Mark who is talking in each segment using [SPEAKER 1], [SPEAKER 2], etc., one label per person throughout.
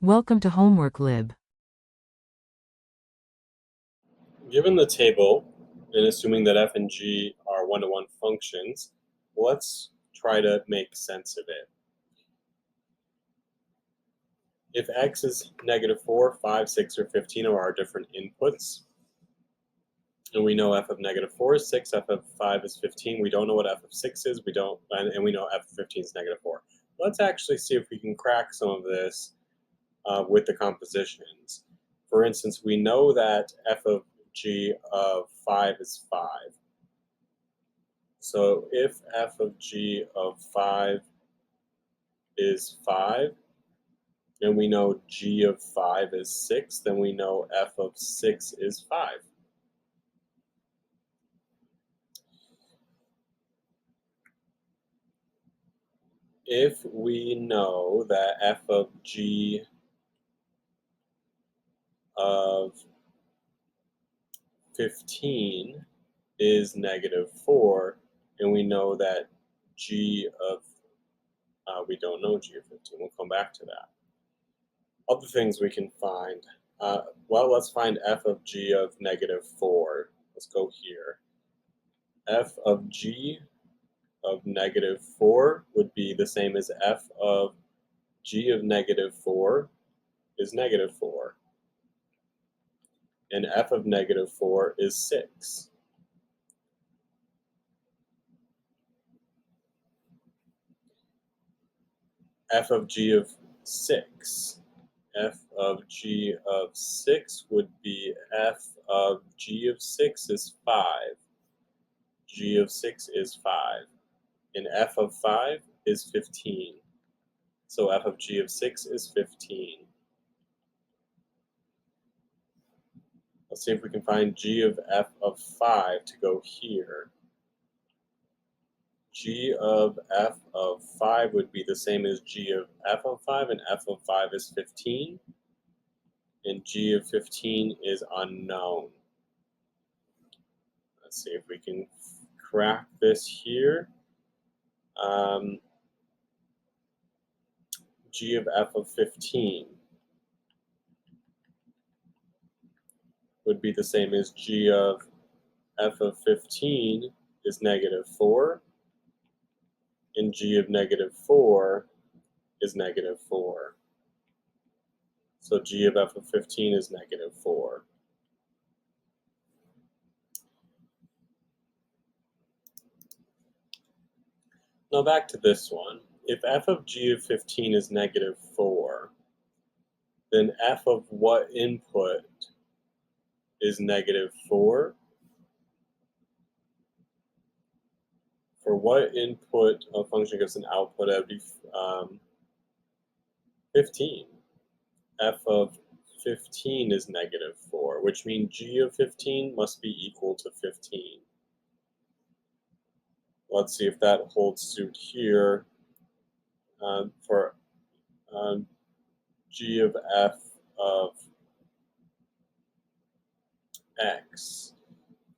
[SPEAKER 1] Welcome to Homework Lib.
[SPEAKER 2] Given the table, and assuming that f and g are one-to-one functions, let's try to make sense of it. If x is -4, 5, 6, or 15 are our different inputs, and we know f of -4 is 6, f of 5 is 15, we don't know what f of 6 is, and we know f of 15 is -4. Let's actually see if we can crack some of this with the compositions. For instance, we know that f of g of 5 is 5. So if f of g of 5 is 5, and we know g of 5 is 6, then we know f of 6 is 5. If we know that f of g of 15 is -4, and we know that g of, we don't know g of 15, we'll come back to that. Other things we can find, well, let's find f of g of -4. Let's go here. F of g of -4 would be the same as f of g of -4 is -4. And f of -4 is 6. F of g of 6. F of g of 6 would be f of g of 6 is 5. G of 6 is 5. And f of 5 is 15. So f of g of 6 is 15. Let's see if we can find g of f of 5 to go here. G of f of 5 would be the same as g of f of 5, and f of 5 is 15. And g of 15 is unknown. Let's see if we can crack this here. G of f of 15 would be the same as g of f of 15 is -4, and g of -4 is -4. So g of f of 15 is -4. Now back to this one. If f of g of 15 is -4, then f of what input is -4? For what input a function gives an output, that would be 15. F of 15 is -4, which means g of 15 must be equal to 15. Let's see if that holds suit here. For g of f of x,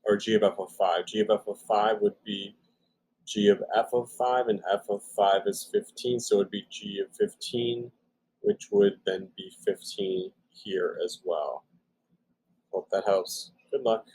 [SPEAKER 2] or g of f of 5. G of f of 5 would be g of f of 5, and f of 5 is 15, so it would be g of 15, which would then be 15 here as well. Hope that helps. Good luck.